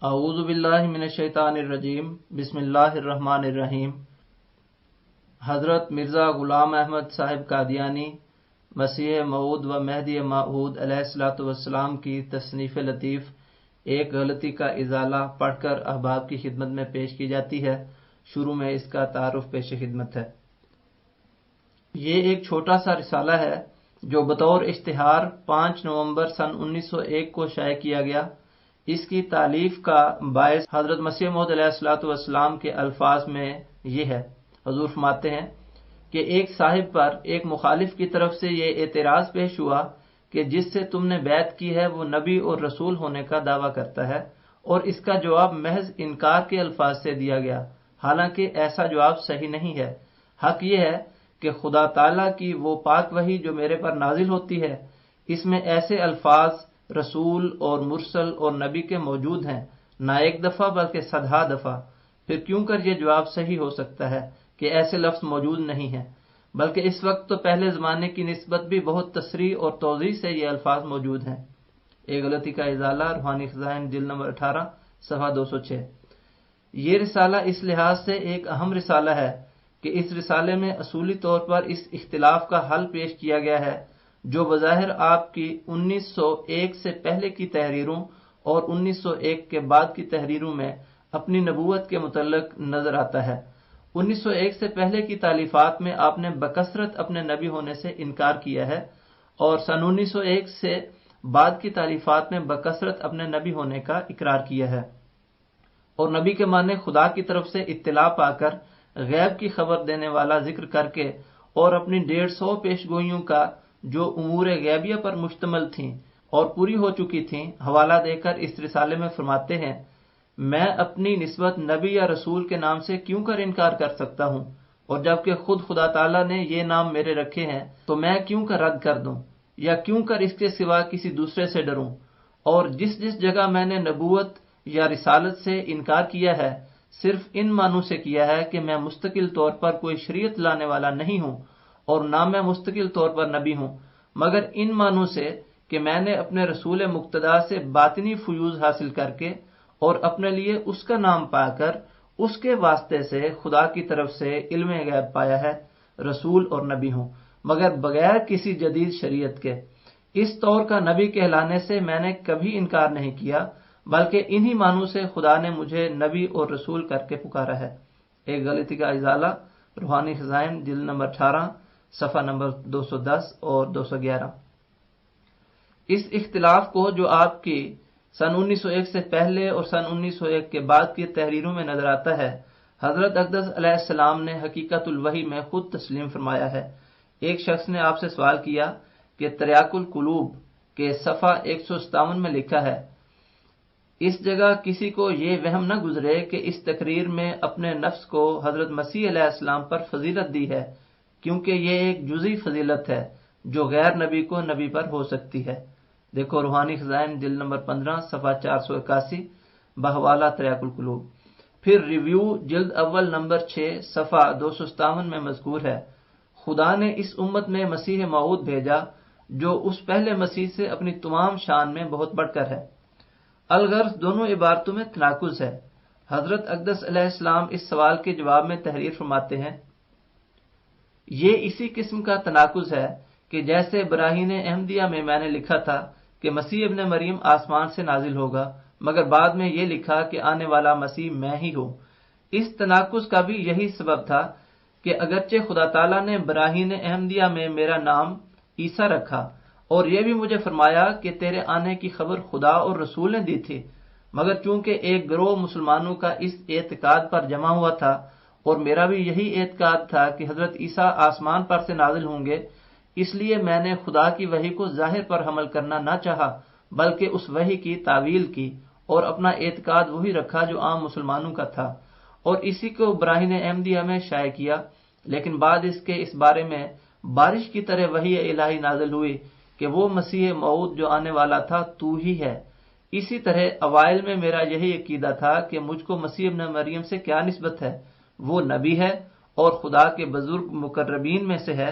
اعوذ باللہ من الشیطان الرجیم، بسم اللہ الرحمن الرحیم۔ حضرت مرزا غلام احمد صاحب قادیانی مسیح موعود و مہدی موعود علیہ الصلوۃ والسلام کی تصنیف لطیف ایک غلطی کا ازالہ پڑھ کر احباب کی خدمت میں پیش کی جاتی ہے۔ شروع میں اس کا تعارف پیش خدمت ہے۔ یہ ایک چھوٹا سا رسالہ ہے جو بطور اشتہار 5 نومبر سن 1901 کو شائع کیا گیا۔ اس کی تالیف کا باعث حضرت مسیح موعود علیہ الصلوۃ والسلام کے الفاظ میں یہ ہے۔ حضور فرماتے ہیں کہ ایک صاحب پر ایک مخالف کی طرف سے یہ اعتراض پیش ہوا کہ جس سے تم نے بیعت کی ہے وہ نبی اور رسول ہونے کا دعویٰ کرتا ہے، اور اس کا جواب محض انکار کے الفاظ سے دیا گیا، حالانکہ ایسا جواب صحیح نہیں ہے۔ حق یہ ہے کہ خدا تعالیٰ کی وہ پاک وحی جو میرے پر نازل ہوتی ہے، اس میں ایسے الفاظ رسول اور مرسل اور نبی کے موجود ہیں، نہ ایک دفعہ بلکہ 100 دفعہ۔ پھر کیوں کر یہ جواب صحیح ہو سکتا ہے کہ ایسے لفظ موجود نہیں ہیں، بلکہ اس وقت تو پہلے زمانے کی نسبت بھی بہت تصریح اور توضیح سے یہ الفاظ موجود ہیں۔ ایک غلطی کا ازالہ، روحانی خزائن، جلد نمبر 18، صفحہ 206۔ یہ رسالہ اس لحاظ سے ایک اہم رسالہ ہے کہ اس رسالے میں اصولی طور پر اس اختلاف کا حل پیش کیا گیا ہے جو بظاہر آپ کی 1901 سے پہلے کی تحریروں اور 1901 کے بعد کی تحریروں میں اپنی نبوت کے متعلق نظر آتا ہے۔ 1901 سے پہلے کی تالیفات میں آپ نے بکثرت اپنے نبی ہونے سے انکار کیا ہے، اور سن 1901 سے بعد کی تالیفات میں بکثرت اپنے نبی ہونے کا اقرار کیا ہے، اور نبی کے معنی خدا کی طرف سے اطلاع پا کر غیب کی خبر دینے والا ذکر کر کے، اور اپنی 150 پیشگوئیوں کا جو امور غیبیہ پر مشتمل تھیں اور پوری ہو چکی تھیں حوالہ دے کر اس رسالے میں فرماتے ہیں، میں اپنی نسبت نبی یا رسول کے نام سے کیوں کر انکار کر سکتا ہوں، اور جبکہ خود خدا تعالیٰ نے یہ نام میرے رکھے ہیں تو میں کیوں کر رد کر دوں یا کیوں کر اس کے سوا کسی دوسرے سے ڈروں، اور جس جس جگہ میں نے نبوت یا رسالت سے انکار کیا ہے صرف ان معنوں سے کیا ہے کہ میں مستقل طور پر کوئی شریعت لانے والا نہیں ہوں اور نہ میں مستقل طور پر نبی ہوں، مگر ان معنوں سے کہ میں نے اپنے رسول مقتدی سے باطنی فیوز حاصل کر کے اور اپنے لیے اس کا نام پا کر اس کے واسطے سے خدا کی طرف سے علم غیب پایا ہے، رسول اور نبی ہوں، مگر بغیر کسی جدید شریعت کے۔ اس طور کا نبی کہلانے سے میں نے کبھی انکار نہیں کیا، بلکہ انہی معنوں سے خدا نے مجھے نبی اور رسول کر کے پکارا ہے۔ ایک غلطی کا ازالہ، روحانی خزائن، جلد نمبر 18، صفحہ نمبر 210 اور 211۔ اس اختلاف کو جو آپ کی سن 1901 سے پہلے اور سن 1901 کے بعد کی تحریروں میں نظر آتا ہے، حضرت اقدس علیہ السلام نے حقیقت الوحی میں خود تسلیم فرمایا ہے۔ ایک شخص نے آپ سے سوال کیا کہ تریاق القلوب کے صفحہ 157 میں لکھا ہے، اس جگہ کسی کو یہ وہم نہ گزرے کہ اس تقریر میں اپنے نفس کو حضرت مسیح علیہ السلام پر فضیلت دی ہے، کیونکہ یہ ایک جزئی فضیلت ہے جو غیر نبی کو نبی پر ہو سکتی ہے۔ دیکھو روحانی خزائن، جلد نمبر 15، صفحہ 481، بحوالہ تریاق القلوب۔ پھر ریویو جلد اول نمبر 6، صفحہ 257 میں مذکور ہے، خدا نے اس امت میں مسیح موعود بھیجا جو اس پہلے مسیح سے اپنی تمام شان میں بہت بڑھ کر ہے۔ الغرض دونوں عبارتوں میں تناقض ہے۔ حضرت اقدس علیہ السلام اس سوال کے جواب میں تحریر فرماتے ہیں، یہ اسی قسم کا تناقض ہے کہ جیسے براہین احمدیہ میں نے لکھا تھا کہ مسیح ابن مریم آسمان سے نازل ہوگا، مگر بعد میں یہ لکھا کہ آنے والا مسیح میں ہی ہوں۔ اس تناقض کا بھی یہی سبب تھا کہ اگرچہ خدا تعالیٰ نے براہین احمدیہ میں میرا نام عیسیٰ رکھا اور یہ بھی مجھے فرمایا کہ تیرے آنے کی خبر خدا اور رسول نے دی تھی، مگر چونکہ ایک گروہ مسلمانوں کا اس اعتقاد پر جمع ہوا تھا اور میرا بھی یہی اعتقاد تھا کہ حضرت عیسیٰ آسمان پر سے نازل ہوں گے، اس لیے میں نے خدا کی وحی کو ظاہر پر حمل کرنا نہ چاہا بلکہ اس وحی کی تعویل کی اور اپنا اعتقاد وہی رکھا جو عام مسلمانوں کا تھا، اور اسی کو براہین احمدیہ میں شائع کیا۔ لیکن بعد اس کے اس بارے میں بارش کی طرح وحی الہی نازل ہوئی کہ وہ مسیح موعود جو آنے والا تھا تو ہی ہے۔ اسی طرح اوائل میں میرا یہی عقیدہ تھا کہ مجھ کو مسیح ابن مریم سے کیا نسبت ہے، وہ نبی ہے اور خدا کے بزرگ مقربین میں سے ہے،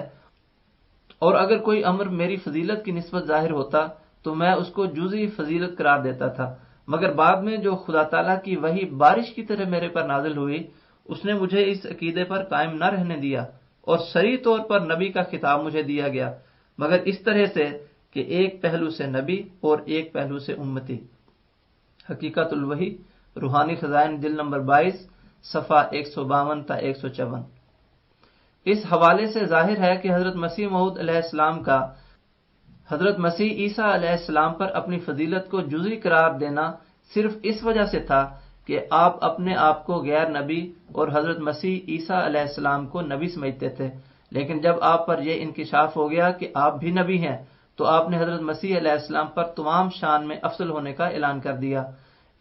اور اگر کوئی امر میری فضیلت کی نسبت ظاہر ہوتا تو میں اس کو جزئی فضیلت قرار دیتا تھا، مگر بعد میں جو خدا تعالیٰ کی وحی بارش کی طرح میرے پر نازل ہوئی، اس نے مجھے اس عقیدے پر قائم نہ رہنے دیا، اور صریح طور پر نبی کا خطاب مجھے دیا گیا، مگر اس طرح سے کہ ایک پہلو سے نبی اور ایک پہلو سے امتی۔ حقیقت الوحی، روحانی خزائن، جلد نمبر 22، صفحہ 152 تا 154۔ اس حوالے سے ظاہر ہے کہ حضرت مسیح موعود علیہ السلام کا حضرت مسیح عیسیٰ علیہ السلام پر اپنی فضیلت کو جزئی قرار دینا صرف اس وجہ سے تھا کہ آپ اپنے آپ کو غیر نبی اور حضرت مسیح عیسیٰ علیہ السلام کو نبی سمجھتے تھے، لیکن جب آپ پر یہ انکشاف ہو گیا کہ آپ بھی نبی ہیں تو آپ نے حضرت مسیح علیہ السلام پر تمام شان میں افضل ہونے کا اعلان کر دیا۔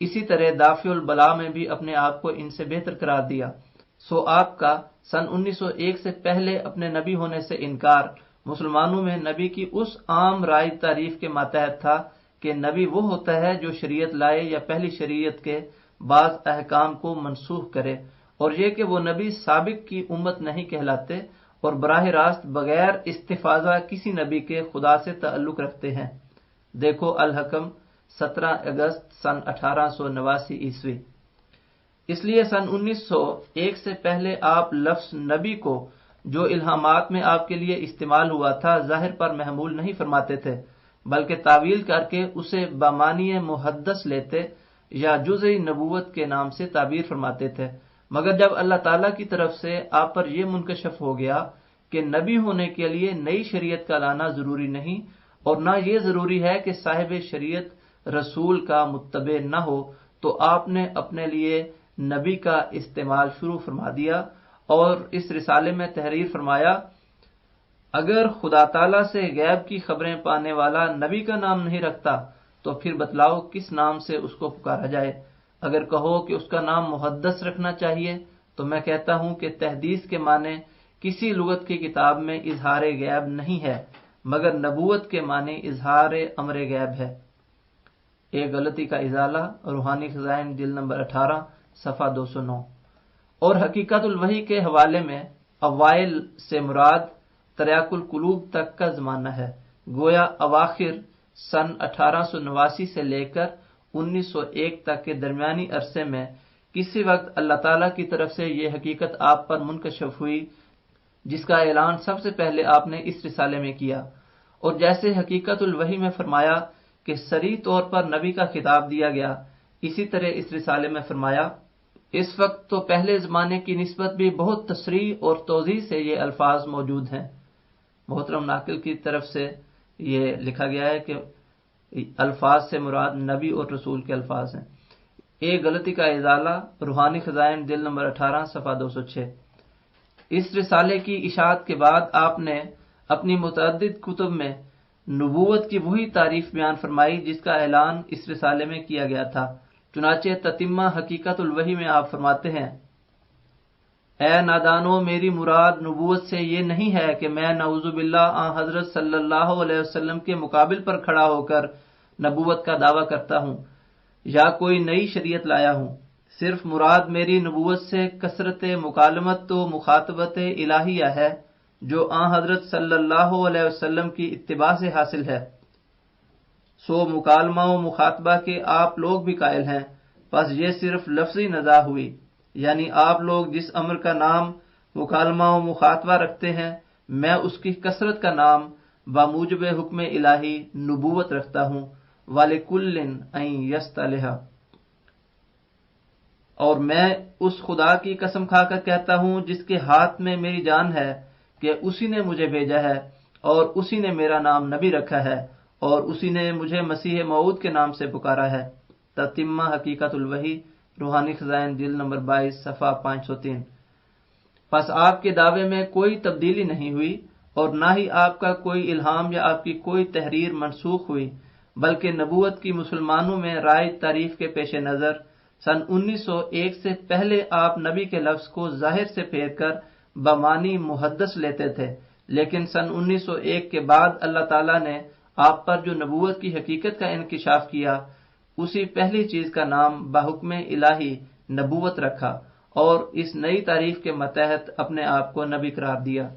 اسی طرح دافع البلاء میں بھی اپنے آپ کو ان سے بہتر قرار دیا۔ سو آپ کا سن 1901 سے پہلے اپنے نبی ہونے سے انکار مسلمانوں میں نبی کی اس عام رائج تعریف کے ماتحت تھا کہ نبی وہ ہوتا ہے جو شریعت لائے یا پہلی شریعت کے بعض احکام کو منسوخ کرے، اور یہ کہ وہ نبی سابق کی امت نہیں کہلاتے اور براہ راست بغیر استفاضہ کسی نبی کے خدا سے تعلق رکھتے ہیں۔ دیکھو الحکم 17 اگست سن 1889 عیسوی۔ اس لیے سن 1901 سے پہلے آپ لفظ نبی کو جو الہامات میں آپ کے لیے استعمال ہوا تھا ظاہر پر محمول نہیں فرماتے تھے، بلکہ تعویل کر کے اسے بمعنی محدث لیتے یا جزئی نبوت کے نام سے تعبیر فرماتے تھے۔ مگر جب اللہ تعالیٰ کی طرف سے آپ پر یہ منکشف ہو گیا کہ نبی ہونے کے لیے نئی شریعت کا لانا ضروری نہیں، اور نہ یہ ضروری ہے کہ صاحب شریعت رسول کا متبع نہ ہو، تو آپ نے اپنے لیے نبی کا استعمال شروع فرما دیا اور اس رسالے میں تحریر فرمایا، اگر خدا تعالیٰ سے غیب کی خبریں پانے والا نبی کا نام نہیں رکھتا تو پھر بتلاؤ کس نام سے اس کو پکارا جائے۔ اگر کہو کہ اس کا نام محدث رکھنا چاہیے تو میں کہتا ہوں کہ تحدیث کے معنی کسی لغت کی کتاب میں اظہار غیب نہیں ہے، مگر نبوت کے معنی اظہار امر غیب ہے۔ ایک غلطی کا ازالہ، روحانی خزائن، جلد نمبر 18، صفحہ 209۔ اور حقیقت الوحی کے حوالے میں اوائل سے مراد تریاق القلوب تک کا زمانہ ہے، گویا اواخر سن 1889 سے لے کر 1901 تک کے درمیانی عرصے میں کسی وقت اللہ تعالیٰ کی طرف سے یہ حقیقت آپ پر منکشف ہوئی جس کا اعلان سب سے پہلے آپ نے اس رسالے میں کیا۔ اور جیسے حقیقت الوحی میں فرمایا کہ صریح طور پر نبی کا خطاب دیا گیا، اسی طرح اس رسالے میں فرمایا، اس وقت تو پہلے زمانے کی نسبت بھی بہت تصریح اور توضیح سے یہ الفاظ موجود ہیں۔ محترم ناقل کی طرف سے یہ لکھا گیا ہے کہ الفاظ سے مراد نبی اور رسول کے الفاظ ہیں۔ ایک غلطی کا ازالہ، روحانی خزائن، جلد نمبر 18، صفحہ 206۔ اس رسالے کی اشاعت کے بعد آپ نے اپنی متعدد کتب میں نبوت کی وہی تعریف بیان فرمائی جس کا اعلان اس رسالے میں کیا گیا تھا۔ چنانچہ تتمہ حقیقت الوحی میں آپ فرماتے ہیں، اے نادانو، میری مراد نبوت سے یہ نہیں ہے کہ میں نعوذ باللہ آن حضرت صلی اللہ علیہ وسلم کے مقابل پر کھڑا ہو کر نبوت کا دعویٰ کرتا ہوں یا کوئی نئی شریعت لایا ہوں۔ صرف مراد میری نبوت سے کثرت مکالمت و مخاطبت الہیہ ہے جو آن حضرت صلی اللہ علیہ وسلم کی اتباع سے حاصل ہے۔ سو مکالمہ و مخاطبہ کے آپ لوگ بھی قائل ہیں، پس یہ صرف لفظی نزاع ہوئی، یعنی آپ لوگ جس امر کا نام مکالمہ و مخاطبہ رکھتے ہیں میں اس کی کثرت کا نام بموجب حکم الہی نبوت رکھتا ہوں۔ وَلِكُلٍّ أَن يَسْتَلِحَ، اور میں اس خدا کی قسم کھا کر کہتا ہوں جس کے ہاتھ میں میری جان ہے کہ اسی نے مجھے بھیجا ہے اور اسی نے میرا نام نبی رکھا ہے اور اسی نے مجھے مسیح موعود کے نام سے پکارا ہے۔ تتمہ حقیقت الوحی، روحانی خزائن، جلد نمبر 22، صفحہ 503۔ پس آپ کے دعوے میں کوئی تبدیلی نہیں ہوئی اور نہ ہی آپ کا کوئی الہام یا آپ کی کوئی تحریر منسوخ ہوئی، بلکہ نبوت کی مسلمانوں میں رائج تعریف کے پیش نظر سن 1901 سے پہلے آپ نبی کے لفظ کو ظاہر سے پھیر کر بمعنی محدث لیتے تھے، لیکن سن 1901 کے بعد اللہ تعالیٰ نے آپ پر جو نبوت کی حقیقت کا انکشاف کیا اسی پہلی چیز کا نام بحکم الہی نبوت رکھا اور اس نئی تعریف کے متحد اپنے آپ کو نبی قرار دیا۔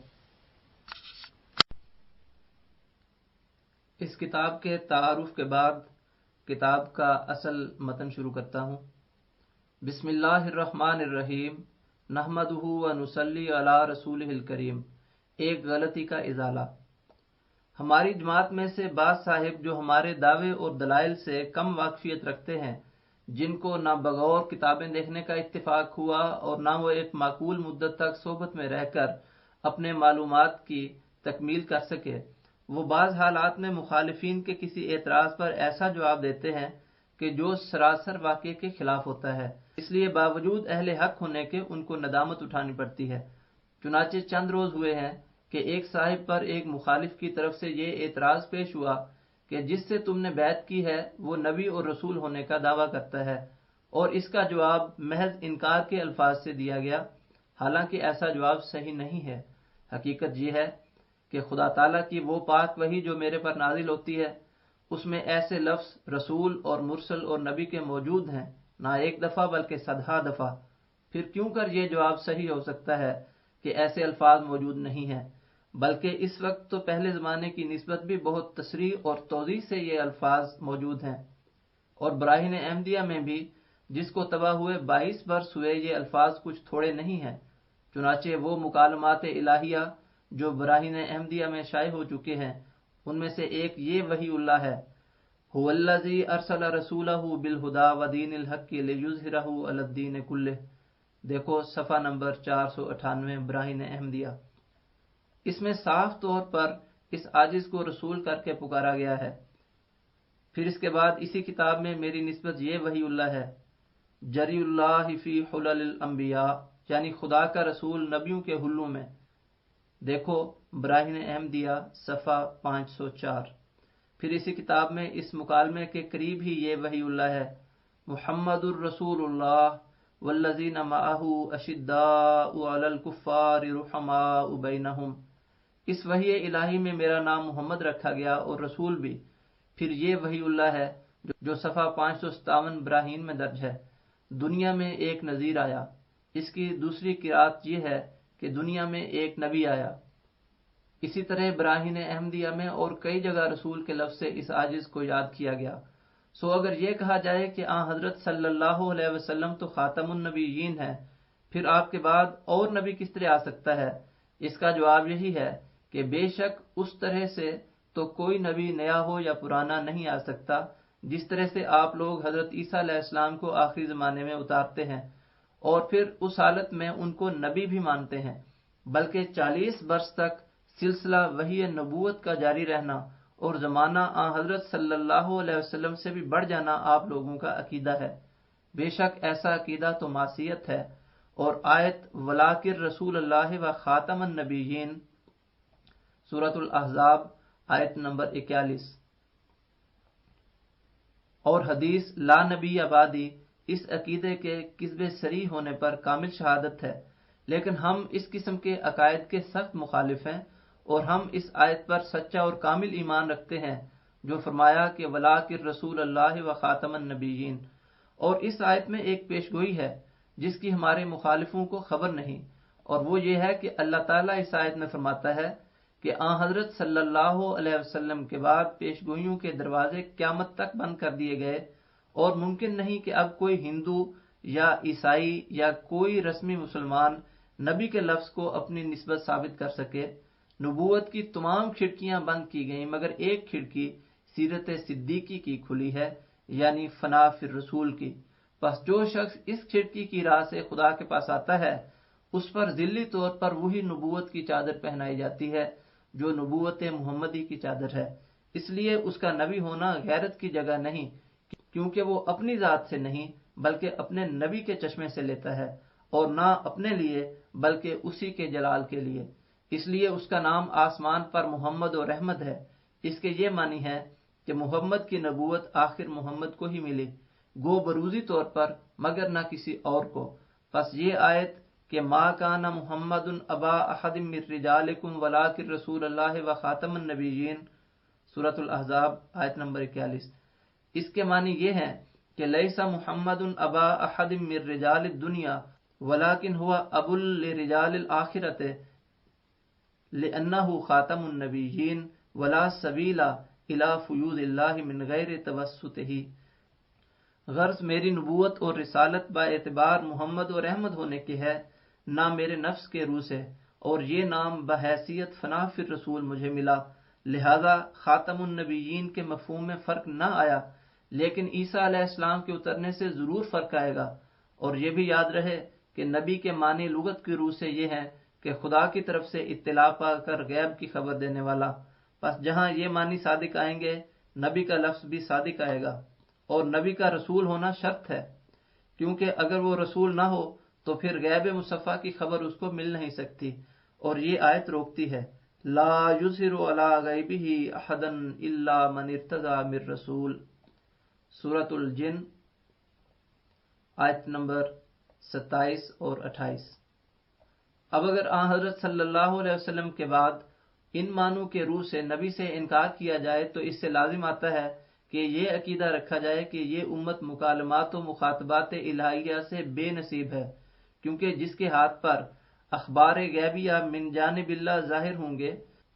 اس کتاب کے تعارف کے بعد کتاب کا اصل متن شروع کرتا ہوں۔ بسم اللہ الرحمن الرحیم، نحمدہ و نصلی علی رسولہ الکریم۔ ایک غلطی کا ازالہ۔ ہماری جماعت میں سے بعض صاحب جو ہمارے دعوے اور دلائل سے کم واقفیت رکھتے ہیں، جن کو نہ بغور کتابیں دیکھنے کا اتفاق ہوا اور نہ وہ ایک معقول مدت تک صحبت میں رہ کر اپنے معلومات کی تکمیل کر سکے، وہ بعض حالات میں مخالفین کے کسی اعتراض پر ایسا جواب دیتے ہیں کہ جو سراسر واقعے کے خلاف ہوتا ہے، اس لیے باوجود اہل حق ہونے کے ان کو ندامت اٹھانی پڑتی ہے۔ چنانچہ چند روز ہوئے ہیں کہ ایک صاحب پر ایک مخالف کی طرف سے یہ اعتراض پیش ہوا کہ جس سے تم نے بیعت کی ہے وہ نبی اور رسول ہونے کا دعویٰ کرتا ہے، اور اس کا جواب محض انکار کے الفاظ سے دیا گیا، حالانکہ ایسا جواب صحیح نہیں ہے۔ حقیقت یہ ہے کہ خدا تعالیٰ کی وہ پاک وحی جو میرے پر نازل ہوتی ہے، اس میں ایسے لفظ رسول اور مرسل اور نبی کے موجود ہیں، نہ ایک دفعہ بلکہ صدہا دفعہ۔ پھر کیوں کر یہ جواب صحیح ہو سکتا ہے کہ ایسے الفاظ موجود نہیں ہیں، بلکہ اس وقت تو پہلے زمانے کی نسبت بھی بہت تصریح اور توضیح سے یہ الفاظ موجود ہیں، اور براہین احمدیہ میں بھی جس کو تباہ ہوئے 22 برس ہوئے یہ الفاظ کچھ تھوڑے نہیں ہیں۔ چنانچہ وہ مکالمات الہیہ جو براہین احمدیہ میں شائع ہو چکے ہیں، ان میں سے ایک یہ وحی اللہ ہے، هو الذی ارسل رسولہ بالہدی ودین الحق لیظہرہ علی الدین کلہ۔ دیکھو صفحہ نمبر 498 براہین احمدیہ۔ اس میں صاف طور پر اس عاجز کو رسول کر کے پکارا گیا ہے۔ پھر اس کے بعد اسی کتاب میں میری نسبت یہ وحی اللہ ہے، جری اللہ فی حلل الانبیاء، یعنی خدا کا رسول نبیوں کے حلوں میں۔ دیکھو براہین احمدیہ صفحہ 504۔ پھر اسی کتاب میں اس مکالمے کے قریب ہی یہ وحی اللہ ہے، محمد الرسول اللہ والذین معہ اشداء علی الکفار رحماء بینہم۔ اس وحی الہی میں میرا نام محمد رکھا گیا اور رسول بھی۔ پھر یہ وحی اللہ ہے جو صفحہ 557 براہین میں درج ہے، دنیا میں ایک نذیر آیا۔ اس کی دوسری قرات یہ ہے کہ دنیا میں ایک نبی آیا۔ اسی طرح براہین احمدیہ میں اور کئی جگہ رسول کے لفظ سے اس عاجز کو یاد کیا گیا۔ سو اگر یہ کہا جائے کہ حضرت صلی اللہ علیہ وسلم تو خاتم النبیین ہے، پھر آپ کے بعد اور نبی کس طرح آ سکتا ہے؟ اس کا جواب یہی ہے کہ بے شک اس طرح سے تو کوئی نبی نیا ہو یا پرانا نہیں آ سکتا، جس طرح سے آپ لوگ حضرت عیسیٰ علیہ السلام کو آخری زمانے میں اتارتے ہیں اور پھر اس حالت میں ان کو نبی بھی مانتے ہیں، بلکہ 40 برس تک سلسلہ وحی نبوت کا جاری رہنا اور زمانہ حضرت صلی اللہ علیہ وسلم سے بھی بڑھ جانا آپ لوگوں کا عقیدہ ہے۔ بے شک ایسا عقیدہ تو معصیت ہے، اور آیت ولاکر رسول اللہ و خاتم النبیین سورۃ الاحزاب آیت نمبر 41 اور حدیث لا نبی آبادی اس عقیدے کے کذب صریح ہونے پر کامل شہادت ہے، لیکن ہم اس قسم کے عقائد کے سخت مخالف ہیں، اور ہم اس آیت پر سچا اور کامل ایمان رکھتے ہیں جو فرمایا کہ ولاکر رسول اللہ و خاتم النبیین۔ اور اس آیت میں ایک پیشگوئی ہے جس کی ہمارے مخالفوں کو خبر نہیں، اور وہ یہ ہے کہ اللہ تعالیٰ اس آیت میں فرماتا ہے کہ حضرت صلی اللہ علیہ وسلم کے بعد پیشگوئیوں کے دروازے قیامت تک بند کر دیے گئے، اور ممکن نہیں کہ اب کوئی ہندو یا عیسائی یا کوئی رسمی مسلمان نبی کے لفظ کو اپنی نسبت ثابت کر سکے۔ نبوت کی تمام کھڑکیاں بند کی گئیں مگر ایک کھڑکی سیرت صدیقی کی کھلی ہے، یعنی فنا فی الرسول کی۔ پس جو شخص اس کھڑکی کی راہ سے خدا کے پاس آتا ہے، اس پر ذلی طور پر وہی نبوت کی چادر پہنائی جاتی ہے جو نبوت محمدی کی چادر ہے۔ اس لیے اس کا نبی ہونا غیرت کی جگہ نہیں، کیونکہ وہ اپنی ذات سے نہیں بلکہ اپنے نبی کے چشمے سے لیتا ہے، اور نہ اپنے لیے بلکہ اسی کے جلال کے لیے۔ اس لیے اس کا نام آسمان پر محمد اور احمد ہے۔ اس کے یہ معنی ہے کہ محمد کی نبوت آخر محمد کو ہی ملی، گو بروزی طور پر مگر نہ کسی اور کو۔ پس یہ آیت کہ ما کان محمد ابا احد من رجالکم ولکن رسول اللہ و خاتم النبیین سورۃ الاحزاب آیت نمبر 41، اس کے معنی یہ ہیں کہ لیس محمد ابا احد من رجال الدنیا ولکن هو ابو لرجال الآخرۃ لأنہ خاتم النبیین ولا سبیل الی فیوض اللہ من غیر توسطہ، غرض میری نبوت اور رسالت با اعتبار محمد اور احمد ہونے کی ہے، نہ میرے نفس کے روح سے، اور یہ نام بحیثیت فنا فی الرسول مجھے ملا، لہذا خاتم النبیین کے مفہوم میں فرق نہ آیا، لیکن عیسیٰ علیہ السلام کے اترنے سے ضرور فرق آئے گا۔ اور یہ بھی یاد رہے کہ نبی کے معنی لغت کی روح سے یہ ہے کہ خدا کی طرف سے اطلاع پا کر غیب کی خبر دینے والا، پس جہاں یہ معنی صادق آئیں گے نبی کا لفظ بھی صادق آئے گا، اور نبی کا رسول ہونا شرط ہے، کیونکہ اگر وہ رسول نہ ہو تو پھر غیب مصفی کی خبر اس کو مل نہیں سکتی، اور یہ آیت روکتی ہے لا یظہر علی غیبہ احدا الا من ارتضی من رسول، سورۃ الجن آیت نمبر 27 اور 28۔ اب اگر آن حضرت صلی اللہ علیہ وسلم کے بعد ان معنوں کے روح سے نبی سے انکار کیا جائے تو اس سے لازم آتا ہے کہ یہ عقیدہ رکھا جائے کہ یہ امت مکالمات و مخاطبات الہیہ سے بے نصیب ہے، کیونکہ جس کے ہاتھ پر اخبار غیبیہ من جانب اللہ ظاہر ہوں گے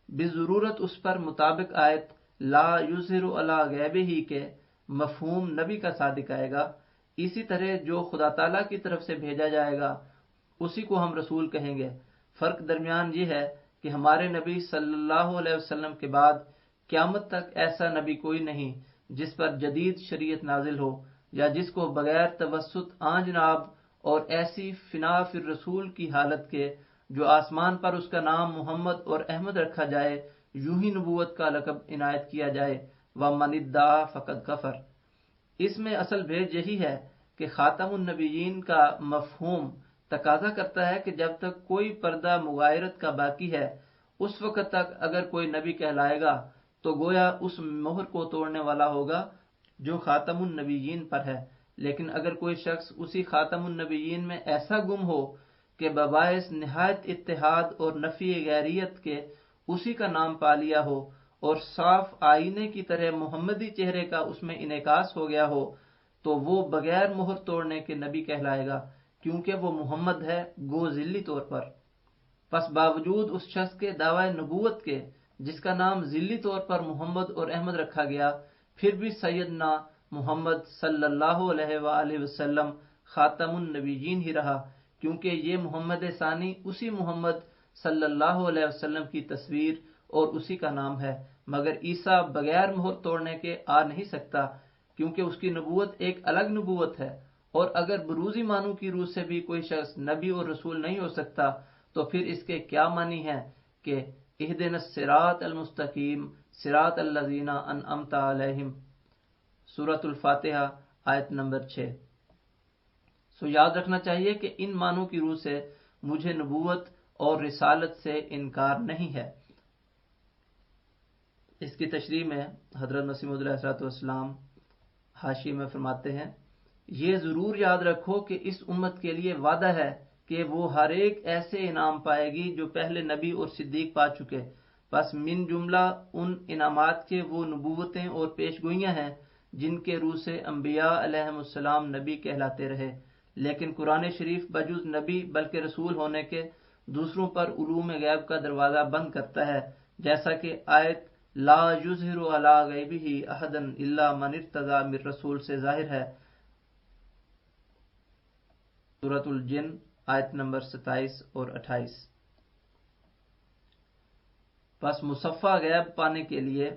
بضرورت اس پر مطابق آیت لا یظہر علی غیبہ کے مفہوم نبی کا صادق آئے گا۔ اسی طرح جو خدا تعالیٰ کی طرف سے بھیجا جائے گا اسی کو ہم رسول کہیں گے۔ فرق درمیان یہ ہے کہ ہمارے نبی صلی اللہ علیہ وسلم کے بعد قیامت تک ایسا نبی کوئی نہیں جس پر جدید شریعت نازل ہو، یا جس کو بغیر توسط آن جناب اور ایسی فنا فی الرسول کی حالت کے جو آسمان پر اس کا نام محمد اور احمد رکھا جائے یوں ہی نبوت کا لقب عنایت کیا جائے، وَمَنِ ادَّعَىٰ فَقَدْ كَفَرَ۔ اس میں اصل بھیج یہی ہے کہ خاتم النبیین کا مفہوم تقاضا کرتا ہے کہ جب تک کوئی پردہ مغایرت کا باقی ہے اس وقت تک اگر کوئی نبی کہلائے گا تو گویا اس مہر کو توڑنے والا ہوگا جو خاتم النبیین پر ہے، لیکن اگر کوئی شخص اسی خاتم النبیین میں ایسا گم ہو کہ بباعث نہایت اتحاد اور نفی غیریت کے اسی کا نام پا لیا ہو اور صاف آئینے کی طرح محمدی چہرے کا اس میں انعکاس ہو گیا ہو تو وہ بغیر مہر توڑنے کے نبی کہلائے گا، کیونکہ وہ محمد ہے گو ذلی طور پر۔ پس باوجود اس شخص کے دعوی نبوت کے جس کا نام ذلی طور پر محمد اور احمد رکھا گیا، پھر بھی سیدنا محمد صلی اللہ علیہ وآلہ وسلم خاتم النبیین ہی رہا، کیونکہ یہ محمد ثانی اسی محمد صلی اللہ علیہ وسلم کی تصویر اور اسی کا نام ہے، مگر عیسیٰ بغیر مہر توڑنے کے آ نہیں سکتا، کیونکہ اس کی نبوت ایک الگ نبوت ہے، اور اگر بروزی معنوں کی روح سے بھی کوئی شخص نبی اور رسول نہیں ہو سکتا تو پھر اس کے کیا معنی ہے کہ اہدنا الصراط المستقیم صراط الذین انعمت علیہم، سورۃ الفاتحہ آیت نمبر 6۔ سو یاد رکھنا چاہیے کہ ان معنوں کی روح سے مجھے نبوت اور رسالت سے انکار نہیں ہے۔ اس کی تشریح میں حضرت مسیح موعود علیہ السلام حاشی میں فرماتے ہیں، یہ ضرور یاد رکھو کہ اس امت کے لیے وعدہ ہے کہ وہ ہر ایک ایسے انعام پائے گی جو پہلے نبی اور صدیق پا چکے، پس من جملہ ان انعامات کے وہ نبوتیں اور پیشگوئیاں ہیں جن کے روح سے انبیاء علیہم السلام نبی کہلاتے رہے، لیکن قرآن شریف بجز نبی بلکہ رسول ہونے کے دوسروں پر علوم غیب کا دروازہ بند کرتا ہے، جیسا کہ آیت لا یظہر علی غیبہ احدا الا من ارتضی من رسول سے ظاہر ہے، سورۃ الجن آیت نمبر 27 اور 28۔ پس مصفی غیب پانے کے لیے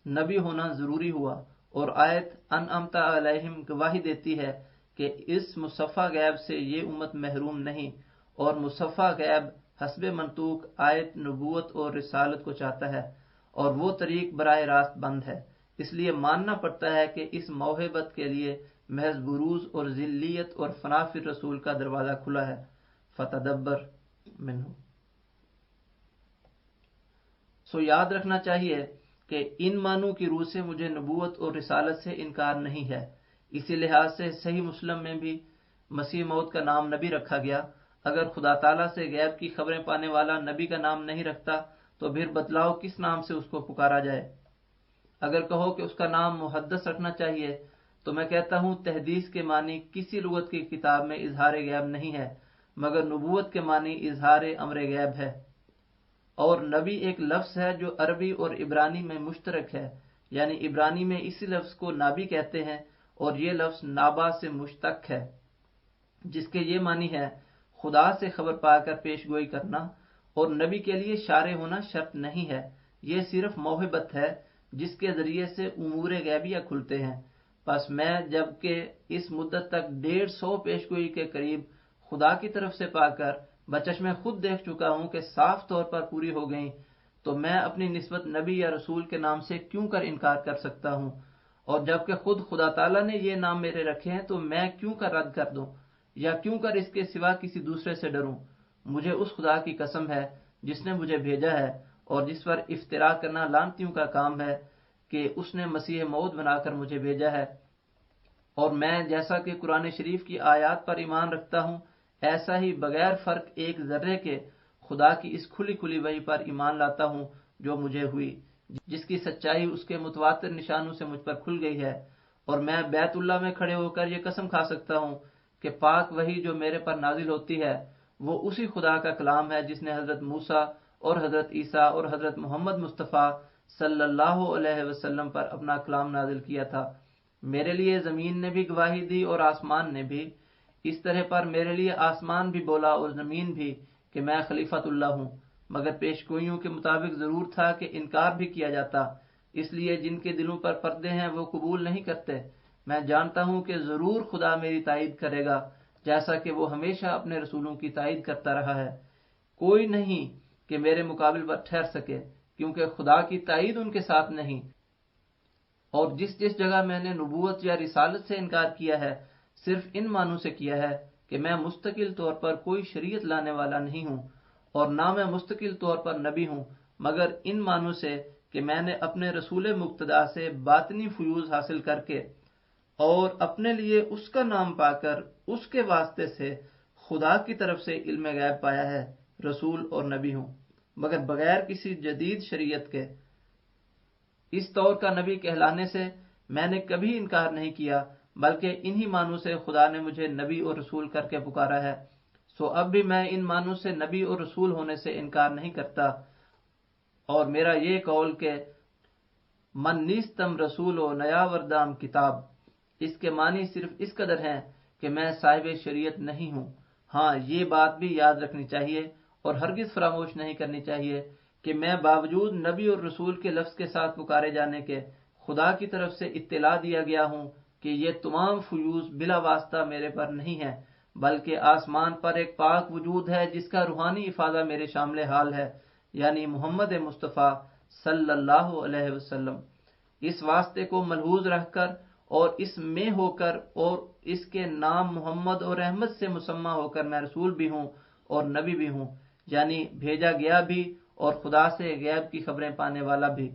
نبی ہونا ضروری ہوا، اور آیت انعمت علیہم گواہی دیتی ہے کہ اس مصفی غیب سے یہ امت محروم نہیں، اور مصفی غیب حسب منطوق آیت نبوت اور رسالت کو چاہتا ہے، اور وہ طریق براہ راست بند ہے، اس لیے ماننا پڑتا ہے کہ اس موہبت کے لیے محض بروز اور ذلیت اور فنا فی الرسول کا دروازہ کھلا ہے، فتدبر منہ۔ سو یاد رکھنا چاہیے کہ ان معنوں کی روح سے مجھے نبوت اور رسالت سے انکار نہیں ہے، اسی لحاظ سے صحیح مسلم میں بھی مسیح موعود کا نام نبی رکھا گیا۔ اگر خدا تعالیٰ سے غیب کی خبریں پانے والا نبی کا نام نہیں رکھتا تو پھر بتلاؤ کس نام سے اس کو پکارا جائے؟ اگر کہو کہ اس کا نام محدث رکھنا چاہیے تو میں کہتا ہوں تحدیث کے معنی کسی لغت کی کتاب میں اظہار غیب نہیں ہے، مگر نبوت کے معنی اظہار امر غیب ہے، اور نبی ایک لفظ ہے جو عربی اور عبرانی میں مشترک ہے، یعنی عبرانی میں اسی لفظ کو نابی کہتے ہیں، اور یہ لفظ نابا سے مشتق ہے، جس کے یہ معنی ہے خدا سے خبر پا کر پیش گوئی کرنا، اور نبی کے لیے شارع ہونا شرط نہیں ہے، یہ صرف موہبت ہے جس کے ذریعے سے امور غیبیہ کھلتے ہیں۔ پس میں جبکہ اس مدت تک 150 پیش گوئی کے قریب خدا کی طرف سے پا کر بچشمے خود دیکھ چکا ہوں کہ صاف طور پر پوری ہو گئیں، تو میں اپنی نسبت نبی یا رسول کے نام سے کیوں کر انکار کر سکتا ہوں؟ اور جبکہ خود خدا تعالیٰ نے یہ نام میرے رکھے ہیں تو میں کیوں کر رد کر دوں یا کیوں کر اس کے سوا کسی دوسرے سے ڈروں؟ مجھے اس خدا کی قسم ہے جس نے مجھے بھیجا ہے اور جس پر افتراء کرنا لعنتیوں کا کام ہے، کہ اس نے مسیح موعود بنا کر مجھے بھیجا ہے، اور میں جیسا کہ قرآن شریف کی آیات پر ایمان رکھتا ہوں، ایسا ہی بغیر فرق ایک ذرے کے خدا کی اس کھلی کھلی وحی پر ایمان لاتا ہوں جو مجھے ہوئی، جس کی سچائی اس کے متواتر نشانوں سے مجھ پر کھل گئی ہے۔ اور میں بیت اللہ میں کھڑے ہو کر یہ قسم کھا سکتا ہوں کہ پاک وحی جو میرے پر نازل ہوتی ہے وہ اسی خدا کا کلام ہے جس نے حضرت موسیٰ اور حضرت عیسیٰ اور حضرت محمد مصطفیٰ صلی اللہ علیہ وسلم پر اپنا کلام نازل کیا تھا۔ میرے لیے زمین نے بھی گواہی دی اور آسمان نے بھی، اس طرح پر میرے لیے آسمان بھی بولا اور زمین بھی کہ میں خلیفۃ اللہ ہوں، مگر پیش گوئیوں کے مطابق ضرور تھا کہ انکار بھی کیا جاتا، اس لیے جن کے دلوں پر پردے ہیں وہ قبول نہیں کرتے۔ میں جانتا ہوں کہ ضرور خدا میری تائید کرے گا، جیسا کہ وہ ہمیشہ اپنے رسولوں کی تائید کرتا رہا ہے۔ کوئی نہیں کہ میرے مقابل پر ٹھہر سکے، کیونکہ خدا کی تائید ان کے ساتھ نہیں۔ اور جس جس جگہ میں نے نبوت یا رسالت سے انکار کیا ہے، صرف ان معنوں سے کیا ہے کہ میں مستقل طور پر کوئی شریعت لانے والا نہیں ہوں، اور نہ میں مستقل طور پر نبی ہوں، مگر ان معنوں سے کہ میں نے اپنے رسول مقتدیٰ سے باطنی فیوز حاصل کر کے اور اپنے لیے اس کا نام پا کر اس کے واسطے سے خدا کی طرف سے علم غیب پایا ہے، رسول اور نبی ہوں، مگر بغیر کسی جدید شریعت کے۔ اس طور کا نبی کہلانے سے میں نے کبھی انکار نہیں کیا، بلکہ انہی معنوں سے خدا نے مجھے نبی اور رسول کر کے پکارا ہے۔ سو اب بھی میں ان معنوں سے نبی اور رسول ہونے سے انکار نہیں کرتا، اور میرا یہ قول کہ من نیستم رسول و نیا وردام کتاب، اس کے معنی صرف اس قدر ہیں کہ میں صاحب شریعت نہیں ہوں۔ ہاں، یہ بات بھی یاد رکھنی چاہیے اور ہرگز فراموش نہیں کرنی چاہیے کہ میں باوجود نبی اور رسول کے لفظ کے ساتھ پکارے جانے کے خدا کی طرف سے اطلاع دیا گیا ہوں کہ یہ تمام فیوز بلا واسطہ میرے پر نہیں ہے، بلکہ آسمان پر ایک پاک وجود ہے جس کا روحانی افادہ میرے شامل حال ہے، یعنی محمد مصطفیٰ صلی اللہ علیہ وسلم۔ اس واسطے کو ملحوظ رکھ کر اور اس میں ہو کر اور اس کے نام محمد اور رحمت سے مسمى ہو کر میں رسول بھی ہوں اور نبی بھی ہوں، یعنی بھیجا گیا بھی اور خدا سے غیب کی خبریں پانے والا بھی۔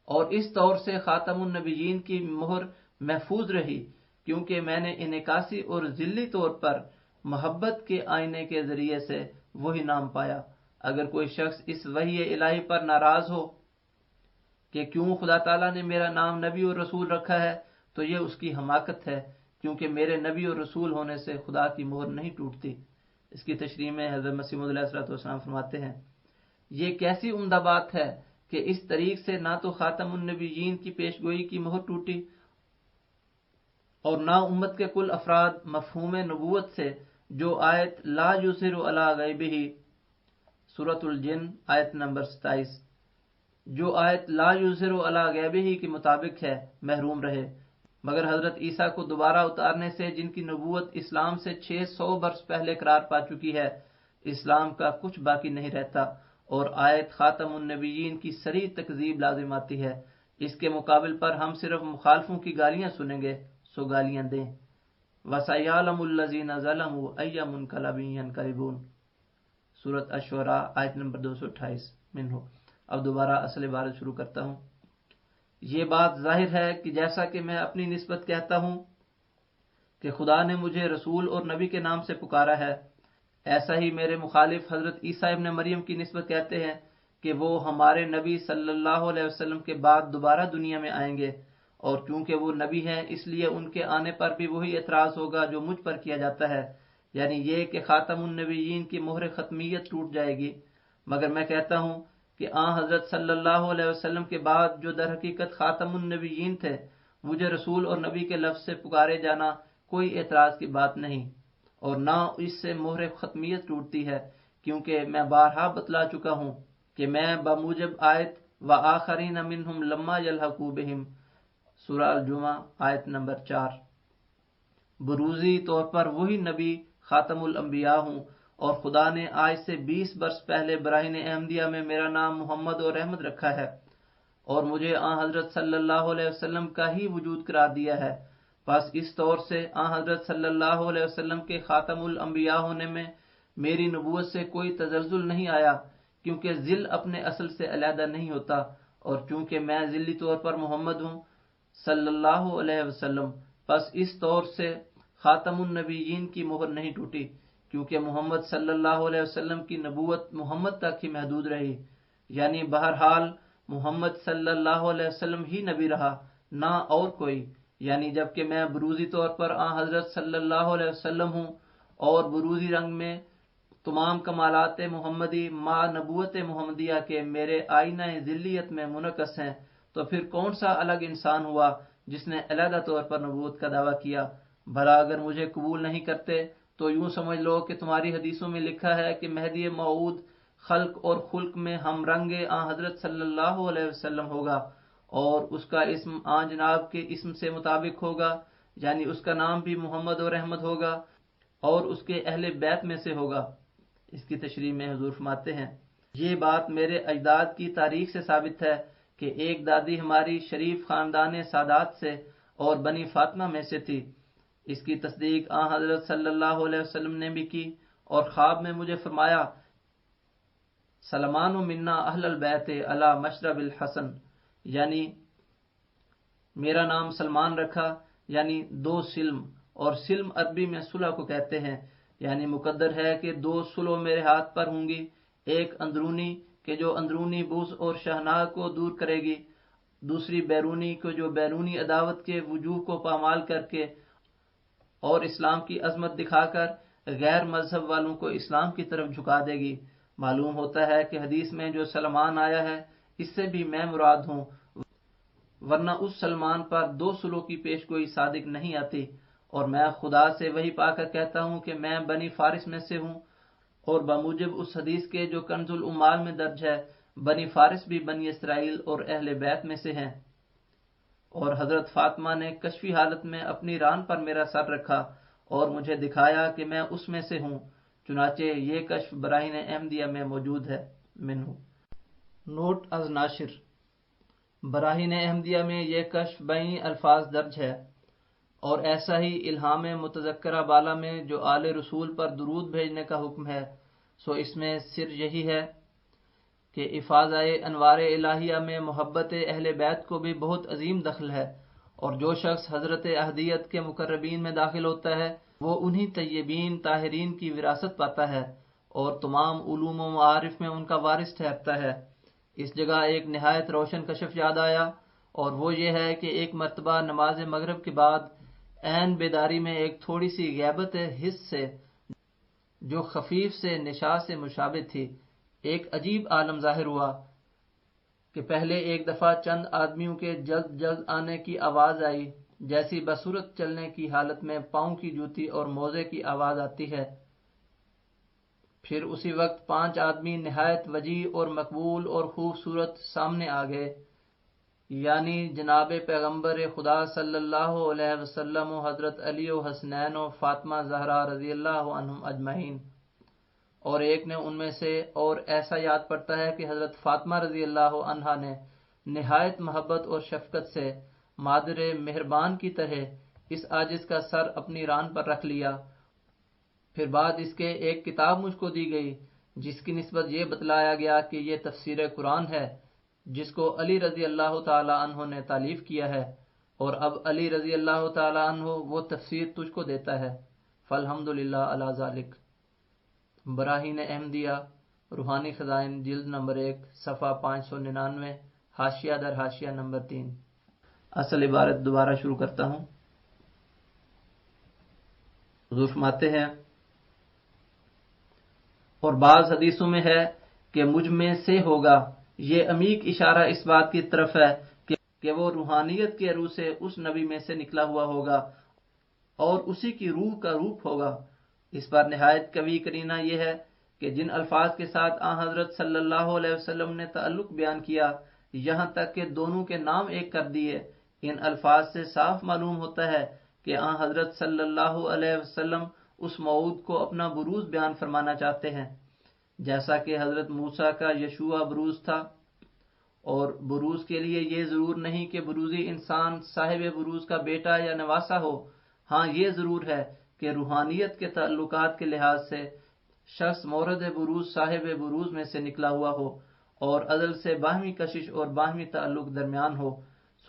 اور اس طور سے خاتم النبیین کی مہر محفوظ رہی، کیونکہ میں نے انعکاسی اور ذلی طور پر محبت کے آئینے کے ذریعے سے وہی نام پایا۔ اگر کوئی شخص اس وحی الہی پر ناراض ہو کہ کیوں خدا تعالیٰ نے میرا نام نبی اور رسول رکھا ہے، تو یہ اس کی حماقت ہے، کیونکہ میرے نبی اور رسول ہونے سے خدا کی مہر نہیں ٹوٹتی۔ اس کی تشریح میں حضرت مسیح موعود علیہ السلام فرماتے ہیں، یہ کیسی عمدہ بات ہے کہ اس طریق سے نہ تو خاتم النبیین کی پیش گوئی کی مہر ٹوٹی اور نہ امت کے کل افراد مفہوم نبوت سے جو آیت لا یظہر علی غیبہ سورۃ الجن آیت نمبر 27، جو آیت لا یظہر علی غیبہ کے مطابق ہے، محروم رہے، مگر حضرت عیسیٰ کو دوبارہ اتارنے سے جن کی نبوت اسلام سے 600 برس پہلے قرار پا چکی ہے، اسلام کا کچھ باقی نہیں رہتا اور آیت خاتم النبیین کی صریح تکذیب لازم آتی ہے۔ اس کے مقابل پر ہم صرف مخالفوں کی گالیاں سنیں گے، سو گالیاں دیں۔ وَسَيَعْلَمُ الَّذِينَ ظَلَمُوا أَيَّ مُنْقَلَبٍ يَنْقَلِبُونَ سورۃ الشعراء آیت نمبر 228 منہ۔ اب دوبارہ اصل عبارت شروع کرتا ہوں۔ یہ بات ظاہر ہے کہ جیسا کہ میں اپنی نسبت کہتا ہوں کہ خدا نے مجھے رسول اور نبی کے نام سے پکارا ہے، ایسا ہی میرے مخالف حضرت عیسیٰ ابن مریم کی نسبت کہتے ہیں کہ وہ ہمارے نبی صلی اللہ علیہ وسلم کے بعد دوبارہ دنیا میں آئیں گے، اور چونکہ وہ نبی ہیں اس لیے ان کے آنے پر بھی وہی اعتراض ہوگا جو مجھ پر کیا جاتا ہے، یعنی یہ کہ خاتم النبیین کی مہر ختمیت ٹوٹ جائے گی۔ مگر میں کہتا ہوں کہ حضرت صلی اللہ علیہ وسلم کے بعد جو در حقیقت خاتم النبیین تھے مجھے رسول اور نبی کے لفظ سے پکارے جانا کوئی اعتراض کی بات نہیں، اور نہ اس سے مہر ختمیت ٹوٹتی ہے، کیونکہ میں بارہا بتلا چکا ہوں کہ میں بموجب آیت وآخرین منہم لما یلحقوا بہم سورہ الجمعہ آیت نمبر 4 بروزی طور پر وہی نبی خاتم الانبیاء ہوں، اور خدا نے آج سے 20 برس پہلے براہین احمدیہ میں میرا نام محمد اور احمد رکھا ہے، اور مجھے حضرت صلی اللہ علیہ وسلم کا ہی وجود قرار دیا ہے۔ بس اس طور سے حضرت صلی اللہ علیہ وسلم کے خاتم الانبیاء ہونے میں میری نبوت سے کوئی تزلزل نہیں آیا، کیونکہ ذل اپنے اصل سے علیحدہ نہیں ہوتا، اور چونکہ میں ذلی طور پر محمد ہوں صلی اللہ علیہ وسلم، بس اس طور سے خاتم النبیین کی مہر نہیں ٹوٹی، کیونکہ محمد صلی اللہ علیہ وسلم کی نبوت محمد تک ہی محدود رہی، یعنی بہرحال محمد صلی اللہ علیہ وسلم ہی نبی رہا، نہ اور کوئی، یعنی جبکہ میں بروزی طور پر حضرت صلی اللہ علیہ وسلم ہوں، اور بروزی رنگ میں تمام کمالات محمدی ما نبوت محمدیہ کے میرے آئینہ ذلیت میں منعکس ہیں، تو پھر کون سا الگ انسان ہوا جس نے علیحدہ طور پر نبوت کا دعویٰ کیا؟ بھلا اگر مجھے قبول نہیں کرتے تو یوں سمجھ لو کہ تمہاری حدیثوں میں لکھا ہے کہ مہدی موعود خلق اور خلق میں ہم رنگ حضرت صلی اللہ علیہ وسلم ہوگا، اور اس کا اسم جناب کے اسم سے مطابق ہوگا، یعنی اس کا نام بھی محمد اور احمد ہوگا، اور اس کے اہل بیت میں سے ہوگا۔ اس کی تشریح میں حضور فرماتے ہیں، یہ بات میرے اجداد کی تاریخ سے ثابت ہے کہ ایک دادی ہماری شریف خاندان سادات سے اور بنی فاطمہ میں سے تھی۔ اس کی تصدیق حضرت صلی اللہ علیہ وسلم نے بھی کی، اور خواب میں مجھے فرمایا سلمان منا اہل البیت علی مشرب الحسن، یعنی میرا نام سلمان رکھا، یعنی دو سلم، اور سلم عربی میں صلح کو کہتے ہیں، یعنی مقدر ہے کہ دو صلح میرے ہاتھ پر ہوں گی، ایک اندرونی کہ جو اندرونی بغض اور شہناہ کو دور کرے گی، دوسری بیرونی کو جو بیرونی عداوت کے وجوہ کو پامال کر کے اور اسلام کی عظمت دکھا کر غیر مذہب والوں کو اسلام کی طرف جھکا دے گی۔ معلوم ہوتا ہے کہ حدیث میں جو سلمان آیا ہے اس سے بھی میں مراد ہوں، ورنہ اس سلمان پر دو صلحوں کی پیش گوئی صادق نہیں آتی، اور میں خدا سے وہی پا کر کہتا ہوں کہ میں بنی فارس میں سے ہوں، اور بموجب اس حدیث کے جو کنز العمال میں درج ہے بنی فارس بھی بنی اسرائیل اور اہل بیت میں سے ہیں۔ اور حضرت فاطمہ نے کشفی حالت میں اپنی ران پر میرا سر رکھا اور مجھے دکھایا کہ میں اس میں سے ہوں، چنانچہ یہ کشف براہین احمدیہ میں موجود ہے۔ منہ نوٹ از ناشر، براہین احمدیہ میں یہ کشف بین الفاظ درج ہے، اور ایسا ہی الہام متذکرہ بالا میں جو آل رسول پر درود بھیجنے کا حکم ہے، سو اس میں سر یہی ہے کہ افاضۂ انوار الہیہ میں محبت اہل بیت کو بھی بہت عظیم دخل ہے، اور جو شخص حضرت احدیت کے مقربین میں داخل ہوتا ہے وہ انہی طیبین طاہرین کی وراثت پاتا ہے، اور تمام علوم و معارف میں ان کا وارث ٹھہرتا ہے۔ اس جگہ ایک نہایت روشن کشف یاد آیا، اور وہ یہ ہے کہ ایک مرتبہ نماز مغرب کے بعد عین بیداری میں ایک تھوڑی سی غیبت حس سے جو خفیف سے نشاء سے مشابہ تھی، ایک عجیب عالم ظاہر ہوا کہ پہلے ایک دفعہ چند آدمیوں کے جلد جلد آنے کی آواز آئی، جیسی بصورت چلنے کی حالت میں پاؤں کی جوتی اور موزے کی آواز آتی ہے۔ پھر اسی وقت 5 آدمی نہایت وجیح اور مقبول اور خوبصورت سامنے آ گئے، یعنی جناب پیغمبر خدا صلی اللہ علیہ وسلم و حضرت علی و حسنین و فاطمہ زہرا رضی اللہ عنہم اجمعین، اور ایک نے ان میں سے اور ایسا یاد پڑتا ہے کہ حضرت فاطمہ رضی اللہ عنہا نے نہایت محبت اور شفقت سے مادر مہربان کی طرح اس عاجز کا سر اپنی ران پر رکھ لیا۔ پھر بعد اس کے ایک کتاب مجھ کو دی گئی جس کی نسبت یہ بتلایا گیا کہ یہ تفسیر قرآن ہے، جس کو علی رضی اللہ تعالی عنہ نے تالیف کیا ہے، اور اب علی رضی اللہ تعالی عنہ وہ تفسیر تجھ کو دیتا ہے، فالحمدللہ علی ذالک۔ براہین احمدیہ روحانی خزائن جلد نمبر 1 صفحہ 599، حاشیہ در حاشیہ نمبر 3۔ اصل عبارت دوبارہ شروع کرتا ہوں۔ حضور فرماتے ہیں، اور بعض حدیثوں میں ہے کہ مجھ میں سے ہوگا یہ عمیق اشارہ اس بات کی طرف ہے کہ وہ روحانیت کے روح سے اس نبی میں سے نکلا ہوا ہوگا اور اسی کی روح کا روپ ہوگا۔ اس پر نہایت قوی قرینہ یہ ہے کہ جن الفاظ کے ساتھ آن حضرت صلی اللہ علیہ وسلم نے تعلق بیان کیا، یہاں تک کہ دونوں کے نام ایک کر دیے، ان الفاظ سے صاف معلوم ہوتا ہے کہ آن حضرت صلی اللہ علیہ وسلم اس موعود کو اپنا بروز بیان فرمانا چاہتے ہیں، جیسا کہ حضرت موسیٰ کا یشوع بروز تھا۔ اور بروز کے لیے یہ ضرور نہیں کہ بروزی انسان صاحب بروز کا بیٹا یا نواسا ہو، ہاں یہ ضرور ہے کہ روحانیت کے تعلقات کے لحاظ سے شخص مورد بروز صاحب بروز میں سے نکلا ہوا ہو اور ازل سے باہمی کشش اور باہمی تعلق درمیان ہو۔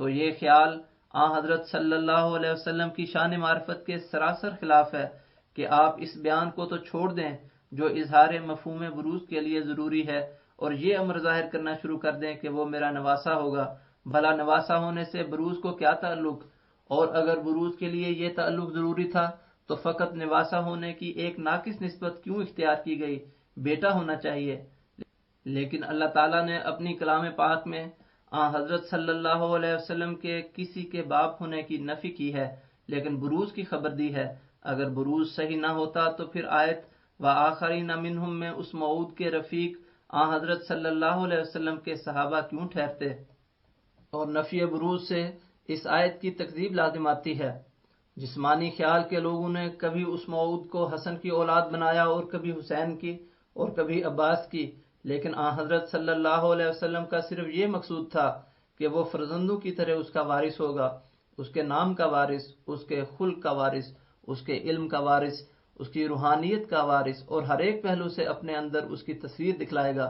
سو یہ خیال آن حضرت صلی اللہ علیہ وسلم کی شان معرفت کے سراسر خلاف ہے کہ آپ اس بیان کو تو چھوڑ دیں جو اظہار مفہوم بروز کے لیے ضروری ہے، اور یہ امر ظاہر کرنا شروع کر دیں کہ وہ میرا نواسا ہوگا۔ بھلا نواسا ہونے سے بروز کو کیا تعلق؟ اور اگر بروز کے لیے یہ تعلق ضروری تھا تو فقط نواسا ہونے کی ایک ناقص نسبت کیوں اختیار کی گئی؟ بیٹا ہونا چاہیے۔ لیکن اللہ تعالیٰ نے اپنی کلام پاک میں آن حضرت صلی اللہ علیہ وسلم کے کسی کے باپ ہونے کی نفی کی ہے، لیکن بروز کی خبر دی ہے۔ اگر بروز صحیح نہ ہوتا تو پھر آیت وآخرین منہم میں اس موعود کے رفیق آن حضرت صلی اللہ علیہ وسلم کے صحابہ کیوں ٹھہرتے؟ اور نفی بروز سے اس آیت کی تکذیب لازم آتی ہے۔ جسمانی خیال کے لوگوں نے کبھی اس موعود کو حسن کی اولاد بنایا اور کبھی حسین کی اور کبھی عباس کی، لیکن آن حضرت صلی اللہ علیہ وسلم کا صرف یہ مقصود تھا کہ وہ فرزندوں کی طرح اس کا وارث ہوگا، اس کے نام کا وارث، اس کے خلق کا وارث، اس کے علم کا وارث، اس کی روحانیت کا وارث، اور ہر ایک پہلو سے اپنے اندر اس کی تصویر دکھلائے گا،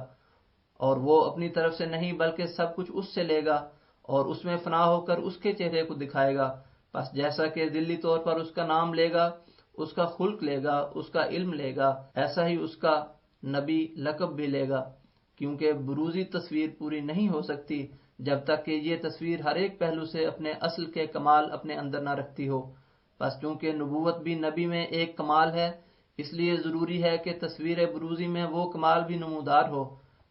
اور وہ اپنی طرف سے نہیں بلکہ سب کچھ اس سے لے گا اور اس میں فنا ہو کر اس کے چہرے کو دکھائے گا۔ بس جیسا کہ ذلی طور پر اس کا نام لے گا، اس کا خلق لے گا، اس کا علم لے گا، ایسا ہی اس کا نبی لقب بھی لے گا، کیونکہ بروزی تصویر پوری نہیں ہو سکتی جب تک کہ یہ تصویر ہر ایک پہلو سے اپنے اصل کے کمال اپنے اندر نہ رکھتی ہو۔ بس چونکہ نبوت بھی نبی میں ایک کمال ہے، اس لیے ضروری ہے کہ تصویر بروزی میں وہ کمال بھی نمودار ہو۔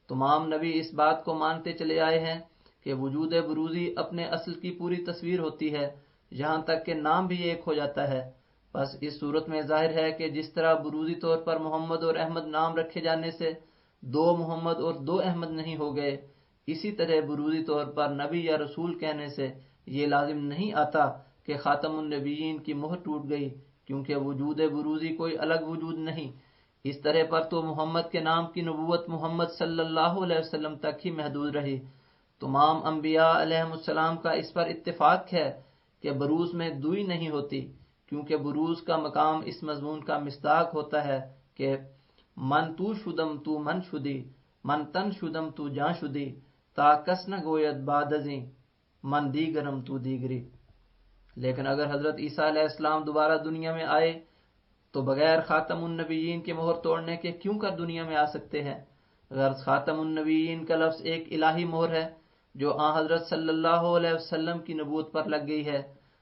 تمام نبی اس بات کو مانتے چلے آئے ہیں کہ وجود بروزی اپنے اصل کی پوری تصویر ہوتی ہے، یہاں تک کہ نام بھی ایک ہو جاتا ہے۔ بس اس صورت میں ظاہر ہے کہ جس طرح بروزی طور پر محمد اور احمد نام رکھے جانے سے دو محمد اور دو احمد نہیں ہو گئے، اسی طرح بروزی طور پر نبی یا رسول کہنے سے یہ لازم نہیں آتا کہ خاتم النبیین کی مہر ٹوٹ گئی، کیونکہ وجود بروزی کوئی الگ وجود نہیں۔ اس طرح پر تو محمد کے نام کی نبوت محمد صلی اللہ علیہ وسلم تک ہی محدود رہی۔ تمام انبیاء علیہم السلام کا اس پر اتفاق ہے کہ بروز میں دوئی نہیں ہوتی، کیونکہ بروز کا مقام اس مضمون کا مصداق ہوتا ہے کہ من تو شدم تو من شدی، من تن شدم تو جان شدی، تا کس نہ گوید بعد ازیں، من دیگرم تو دیگری۔ لیکن اگر حضرت عیسیٰ علیہ السلام دوبارہ دنیا میں آئے تو بغیر خاتم النبیین کے مہر توڑنے کے کیوں کر دنیا میں آ سکتے ہیں؟ غرض خاتم النبیین کا لفظ ایک الہی مہر ہے جو آن حضرت صلی اللہ علیہ وسلم کی نبوت پر لگ گئی ہے۔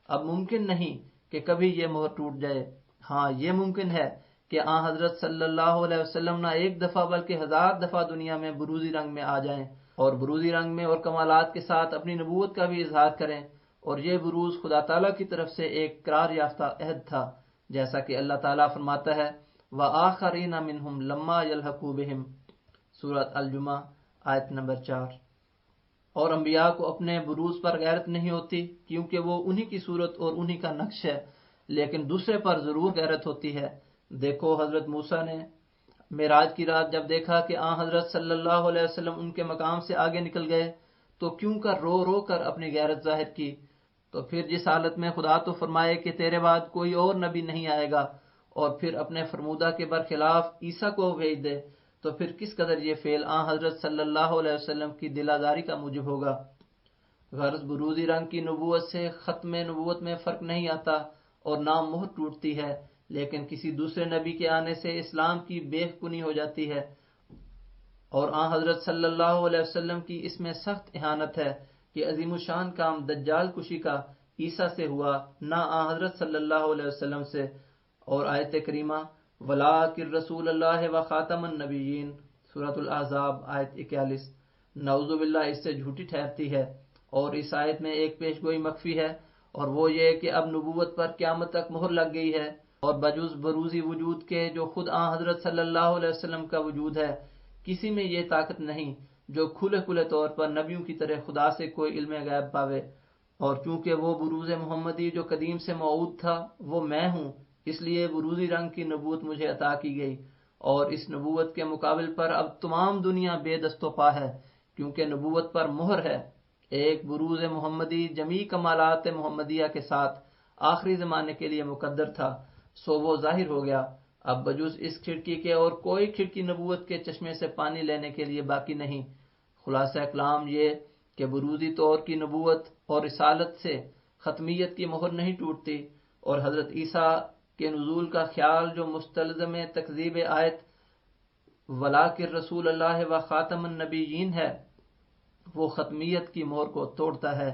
اب ممکن نہیں کہ کبھی یہ مہر ٹوٹ جائے۔ ہاں یہ ممکن ہے کہ آن حضرت صلی اللہ علیہ وسلم نہ ایک دفعہ بلکہ 1000 دفعہ دنیا میں بروزی رنگ میں آ جائیں اور بروزی رنگ میں اور کمالات کے ساتھ اپنی نبوت کا بھی اظہار کریں، اور یہ بروز خدا تعالیٰ کی طرف سے ایک قرار یافتہ عہد تھا، جیسا کہ اللہ تعالیٰ فرماتا ہے وَآخَرِينَ مِنْهُمْ لَمَّا يَلْحَقُوا بِهِمْ، سورۃ الجمعہ آیت نمبر 4۔ اور انبیاء کو اپنے بروز پر غیرت نہیں ہوتی کیونکہ وہ انہی کی صورت اور انہی کا نقش ہے، لیکن دوسرے پر ضرور غیرت ہوتی ہے۔ دیکھو حضرت موسیٰ نے معراج کی رات جب دیکھا کہ آن حضرت صلی اللہ علیہ وسلم ان کے مقام سے آگے نکل گئے تو کیوں کر رو رو کر اپنی غیرت ظاہر کی۔ تو پھر جس حالت میں خدا تو فرمائے کہ تیرے بعد کوئی اور نبی نہیں آئے گا، اور پھر اپنے فرمودہ کے برخلاف عیسیٰ کو بھیج دے، تو پھر کس قدر یہ فعل آن حضرت صلی اللہ علیہ وسلم کی دل آزاری کا موجب ہوگا۔ غرض بروزی رنگ کی نبوت سے ختم نبوت میں فرق نہیں آتا اور نام مہر ٹوٹتی ہے، لیکن کسی دوسرے نبی کے آنے سے اسلام کی بے کنی ہو جاتی ہے، اور آن حضرت صلی اللہ علیہ وسلم کی اس میں سخت اہانت ہے کہ عظیم الشان کام دجال کشی کا عیسیٰ سے ہوا، نہ آن حضرت صلی اللہ علیہ وسلم سے۔ اور آیت کریمہ وَلَٰكِن رسول اللہ و خاتم النبیین، سورۃ الاحزاب آیت 41۔ نعوذ باللہ اس سے جھوٹی ٹھہرتی ہے۔ اور اس آیت میں ایک پیش گوئی مخفی ہے، اور وہ یہ کہ اب نبوت پر قیامت تک مہر لگ گئی ہے، اور بجز بروزی وجود کے جو خود حضرت صلی اللہ علیہ وسلم کا وجود ہے، کسی میں یہ طاقت نہیں جو کھلے کھلے طور پر نبیوں کی طرح خدا سے کوئی علم غیب پاوے۔ اور چونکہ وہ بروز محمدی جو قدیم سے موعود تھا وہ میں ہوں، اس لیے بروزی رنگ کی نبوت مجھے عطا کی گئی، اور اس نبوت کے مقابل پر اب تمام دنیا بے دست و پا ہے، کیونکہ نبوت پر مہر ہے۔ ایک بروز محمدی جمیع کمالات محمدیہ کے ساتھ آخری زمانے کے لیے مقدر تھا، سو وہ ظاہر ہو گیا۔ اب بجز اس کھڑکی کے اور کوئی کھڑکی نبوت کے چشمے سے پانی لینے کے لیے باقی نہیں۔ خلاصہ کلام یہ کہ بروزی طور کی نبوت اور رسالت سے ختمیت کی مہر نہیں ٹوٹتی، اور حضرت عیسیٰ کے نزول کا خیال جو مستلزم تکذیب آیت ولاکن رسول اللہ و خاتم النبیین ہے، وہ ختمیت کی مہر کو توڑتا ہے۔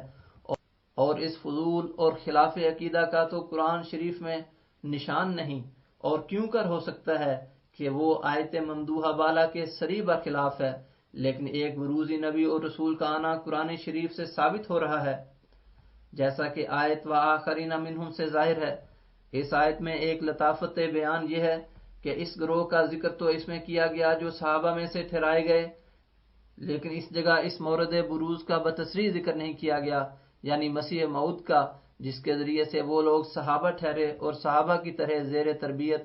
اور اس فضول اور خلاف عقیدہ کا تو قرآن شریف میں نشان نہیں، اور کیوں کر ہو سکتا ہے کہ وہ آیت ممدوحہ بالا کے صریح برخلاف ہے، لیکن ایک بروزی نبی اور رسول کا آنا قرآن شریف سے ثابت ہو رہا ہے، جیسا کہ آیت و آخرین منہم سے ظاہر ہے۔ اس آیت میں ایک لطافت بیان یہ ہے کہ اس گروہ کا ذکر تو اس میں کیا گیا جو صحابہ میں سے ٹھہرائے گئے، لیکن اس جگہ اس مورد بروز کا بتصریح ذکر نہیں کیا گیا، یعنی مسیح موعود کا، جس کے ذریعے سے وہ لوگ صحابہ ٹھہرے اور صحابہ کی طرح زیر تربیت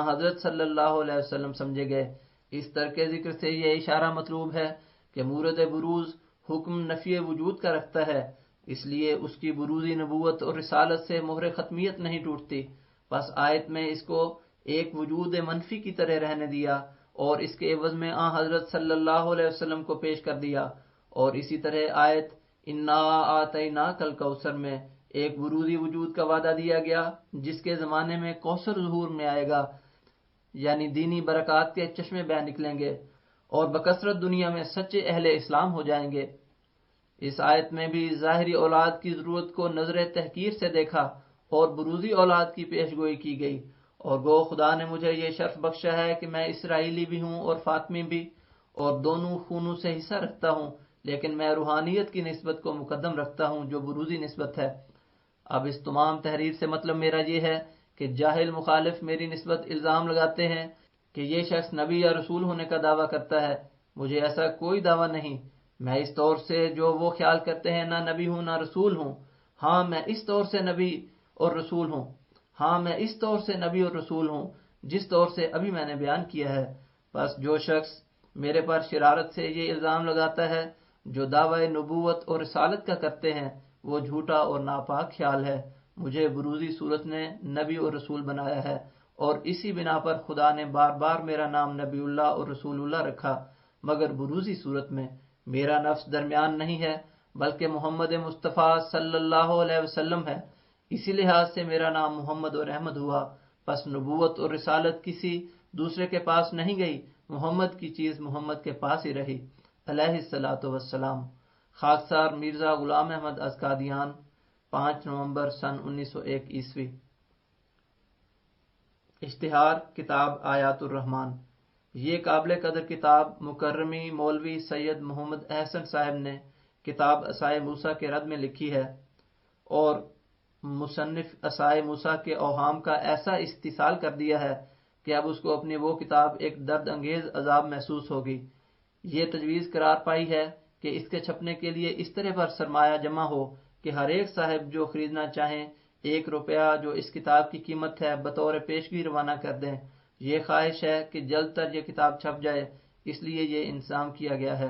حضرت صلی اللہ علیہ وسلم سمجھے گئے۔ اس ترک ذکر سے یہ اشارہ مطلوب ہے کہ مورد بروز حکم نفی وجود کا رکھتا ہے، اس لیے اس کی بروزی نبوت اور رسالت سے مہر ختمیت نہیں ٹوٹتی۔ بس آیت میں اس کو ایک وجود منفی کی طرح رہنے دیا، اور اس کے عوض میں حضرت صلی اللہ علیہ وسلم کو پیش کر دیا۔ اور اسی طرح آیت انا آتیناک الکوثر میں ایک بروزی وجود کا وعدہ دیا گیا جس کے زمانے میں کوثر ظہور میں آئے گا، یعنی دینی برکات کے چشمے بہ نکلیں گے، اور بکثرت دنیا میں سچے اہل اسلام ہو جائیں گے۔ اس آیت میں بھی ظاہری اولاد کی ضرورت کو نظر تحقیر سے دیکھا اور بروزی اولاد کی پیش گوئی کی گئی، اور گو خدا نے مجھے یہ شرف بخشا ہے کہ میں اسرائیلی بھی ہوں اور فاطمی بھی، اور دونوں خونوں سے حصہ رکھتا ہوں، لیکن میں روحانیت کی نسبت کو مقدم رکھتا ہوں جو بروزی نسبت ہے۔ اب اس تمام تحریر سے مطلب میرا یہ ہے کہ جاہل مخالف میری نسبت الزام لگاتے ہیں کہ یہ شخص نبی یا رسول ہونے کا دعویٰ کرتا ہے۔ مجھے ایسا کوئی دعویٰ نہیں، میں اس طور سے جو وہ خیال کرتے ہیں نہ نبی ہوں نہ رسول ہوں۔ ہاں میں اس طور سے نبی اور رسول ہوں، جس طور سے ابھی میں نے بیان کیا ہے۔ بس جو شخص میرے پر شرارت سے یہ الزام لگاتا ہے جو دعوی نبوت اور رسالت کا کرتے ہیں، وہ جھوٹا اور ناپاک خیال ہے۔ مجھے بروزی صورت نے نبی اور رسول بنایا ہے، اور اسی بنا پر خدا نے بار بار میرا نام نبی اللہ اور رسول اللہ رکھا، مگر بروزی صورت میں میرا نفس درمیان نہیں ہے بلکہ محمد مصطفیٰ صلی اللہ علیہ وسلم ہے، اسی لحاظ سے میرا نام محمد اور احمد ہوا۔ پس نبوت اور رسالت کسی دوسرے کے پاس نہیں گئی، محمد کی چیز محمد کے پاس ہی رہی علیہ الصلاۃ والسلام۔ خاکسار مرزا غلام احمد از قادیان، 5 نومبر سن 1901 عیسوی۔ اشتہار کتاب آیات الرحمن۔ یہ قابل قدر کتاب مکرمی مولوی سید محمد احسن صاحب نے کتاب عصائے موسیٰ کے رد میں لکھی ہے، اور مصنف عصائے موسیٰ کے اوہام کا ایسا استحصال کر دیا ہے کہ اب اس کو اپنی وہ کتاب ایک درد انگیز عذاب محسوس ہوگی۔ یہ تجویز قرار پائی ہے کہ اس کے چھپنے کے لیے اس طرح پر سرمایہ جمع ہو کہ ہر ایک صاحب جو خریدنا چاہیں 1 روپیہ جو اس کتاب کی قیمت ہے بطور پیشگی روانہ کر دیں۔ یہ خواہش ہے کہ جلد تر یہ کتاب چھپ جائے، اس لیے یہ انتظام کیا گیا ہے۔